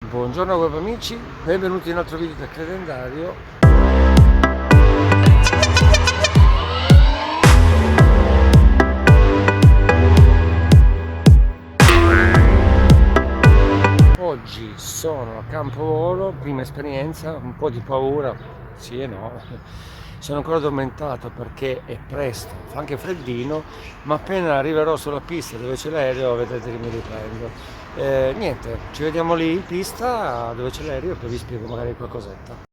Buongiorno web amici, benvenuti in un altro video del calendario. Oggi sono a Campovolo, prima esperienza, un po' di paura, sì e no. Sono ancora addormentato perché è presto, fa anche freddino, ma appena arriverò sulla pista dove c'è l'aereo vedrete che mi riprendo. Niente, ci vediamo lì in pista dove c'è l'aereo e poi vi spiego magari qualcosetta.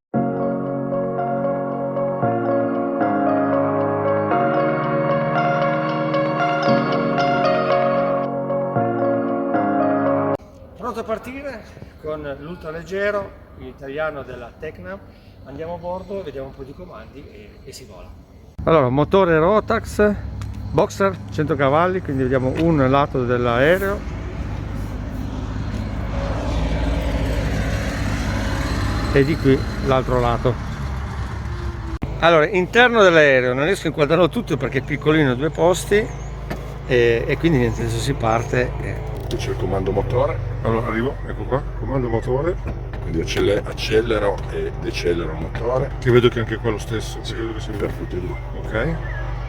Pronto a partire con l'ultraleggero, l'italiano della Tecna. Andiamo a bordo, vediamo un po' di comandi e si vola. Allora, motore Rotax, Boxer, 100 cavalli, quindi vediamo un lato dell'aereo. E di qui l'altro lato. Allora, interno dell'aereo, non riesco a inquadrarlo tutto perché è piccolino, due posti e quindi niente, adesso si parte. C'è il comando motore, allora arrivo, ecco qua, comando motore, quindi accelero e decelero il motore, che vedo che anche qua è lo stesso, sì, vedo che si per tutti e due. Ok,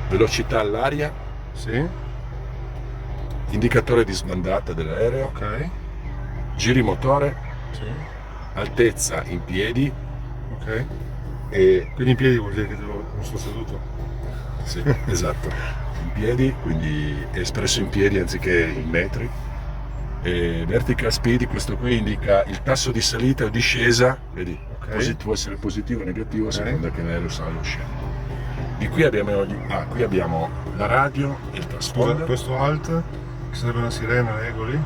velocità all'aria, sì, indicatore di sbandata dell'aereo, ok, giri motore, sì, altezza in piedi, ok, e quindi in piedi vuol dire che non sto seduto? Sì, esatto, in piedi, quindi è espresso in piedi anziché in metri. E vertical speed, questo qui indica il tasso di salita o discesa, vedi, okay, può essere positivo o negativo, okay, a seconda che l'aereo sale o scende. Di qui abbiamo la radio e il transponder. Questo alt, che sarebbe una sirena, regoli?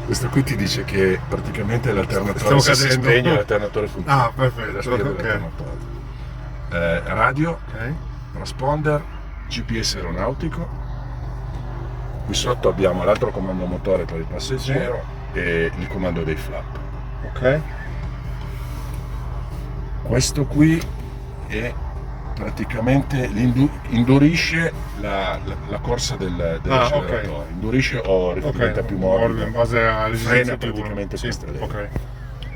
Questo qui ti dice che praticamente l'alternatore si spegne, l'alternatore funziona. Ah, perfetto, okay. Radio, okay, transponder, GPS aeronautico. Qui sotto abbiamo l'altro comando motore per il passeggero e il comando dei flap. Ok. Questo qui è praticamente indurisce la corsa dell'acceleratore. Okay. Indurisce o diventa più morbido. In base all'esigenza praticamente questa. Okay.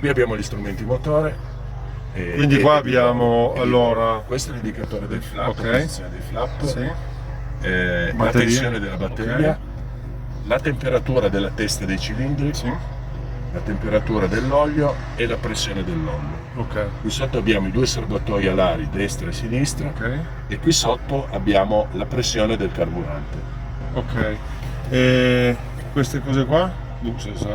Qui abbiamo gli strumenti motore. Quindi qua abbiamo allora. Questo è l'indicatore del flap, okay, la posizione dei flap. Sì. La tensione della batteria, okay, la temperatura della testa dei cilindri, sì, la temperatura dell'olio e la pressione dell'olio. Okay. Qui sotto abbiamo i due serbatoi alari, destra e sinistra, okay, e qui sotto abbiamo la pressione del carburante. Ok. E queste cose qua?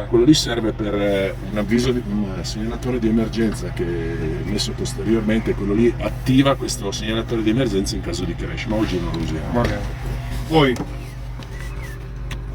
Quello lì serve per un avviso, un segnalatore di emergenza che è messo posteriormente, quello lì attiva questo segnalatore di emergenza in caso di crash, ma oggi non lo usiamo. Okay. Poi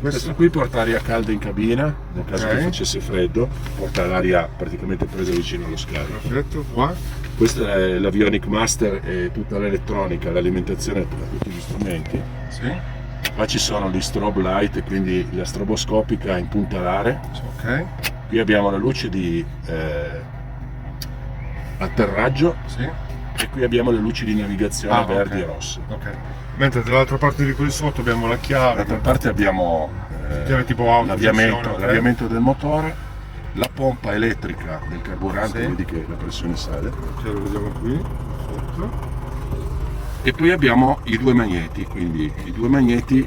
questo qui porta aria calda in cabina, nel caso, okay, che facesse freddo, porta l'aria praticamente presa vicino allo scarico. Perfetto, qua. Questa è l'Avionic Master e tutta l'elettronica, l'alimentazione a tutti gli strumenti. Sì. Qua ci sono gli strobe light, quindi la stroboscopica in punta alare. Okay. Qui abbiamo la luce di atterraggio, sì, e qui abbiamo le luci di navigazione verdi, okay, e rosse. Okay. Mentre dall'altra parte di qui sotto abbiamo la chiave. Dall'altra parte abbiamo tipo l'avviamento del motore, la pompa elettrica del carburante, sì, vedi che la pressione sale. Ce lo vediamo qui sotto. E poi abbiamo i due magneti, quindi i due magneti,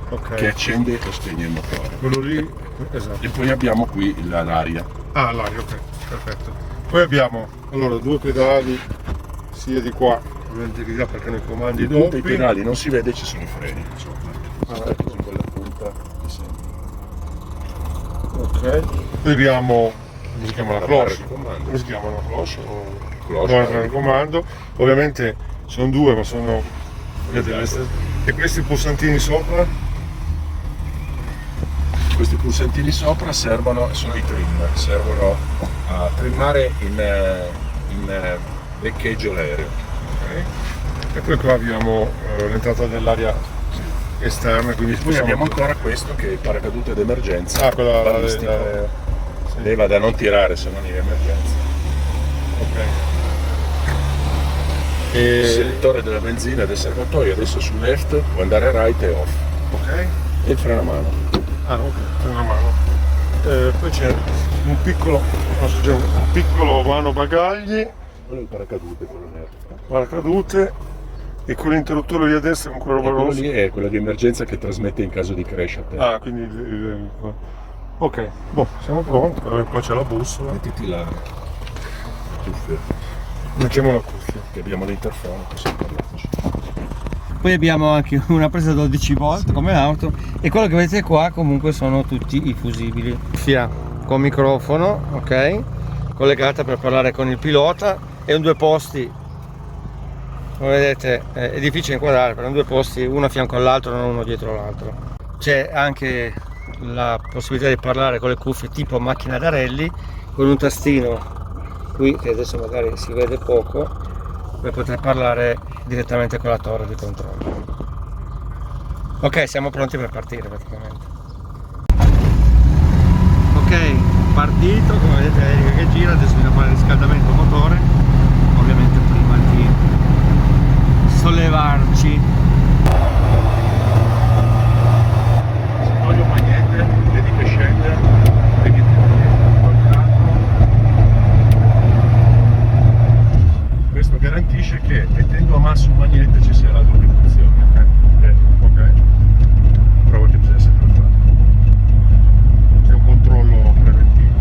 okay, che accende e spegne il motore. Quello lì, esatto. E poi abbiamo qui l'aria. Ah, l'aria, ok, perfetto. Poi abbiamo allora due pedali sia di qua, ovviamente di là perché nei comandi doppi. I pedali non si vede, ci sono i freni. Ecco, su quella punta mi sembra. Ok. Poi abbiamo, come si chiama la cloche? Come si chiama la cloche? Guarda il comando. Ovviamente sono due, ma sono, vedete, e questi pulsantini sopra? Questi pulsantini sopra sono i trim, servono a trimmare in veccheggio l'aereo. Okay. E poi qua abbiamo l'entrata dell'aria esterna, quindi poi abbiamo ancora questo che è il paracadute d'emergenza. Ah, quella leva da non tirare se non in emergenza. Ok. Il selettore della benzina e del serbatoio adesso sul left può andare right e off. Ok. E il freno a mano. Ah, ok, freno a mano. Poi c'è un piccolo vano bagagli, quello è il paracadute, quello nero. paracadute, e quell'interruttore lì a destra con quella roba Quello rossa. lì è quello di emergenza che trasmette in caso di crash a terra. Ah, quindi ok, boh, siamo pronti. Qua c'è la bussola. Mettiti la cuffia, Mettiamo la cuffia. che abbiamo l'interfono, possiamo parlarci. Poi abbiamo anche una presa 12 volt come l'auto, e quello che vedete qua comunque sono tutti i fusibili. Cuffia con microfono, ok, collegata per parlare con il pilota, e un due posti, come vedete è difficile inquadrare, però in due posti, uno a fianco all'altro, non uno dietro l'altro. C'è anche la possibilità di parlare con le cuffie tipo macchina da rally, con un tastino qui che adesso magari si vede poco, per poter parlare direttamente con la torre di controllo. Ok, siamo pronti per partire praticamente. Ok, partito, come vedete l'elica che gira, adesso bisogna fare il riscaldamento motore, ovviamente prima di sollevarci. Se togli un magnete, vedi che scende, vedi questo garantisce che mettendo a massimo un magnete ci sia la lubrificazione. Ok. Prova che bisogna sempre fare. C'è un controllo preventivo.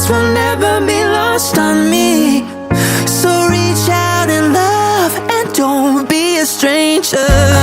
this will never be lost on me. So reach out and love, and don't be a stranger.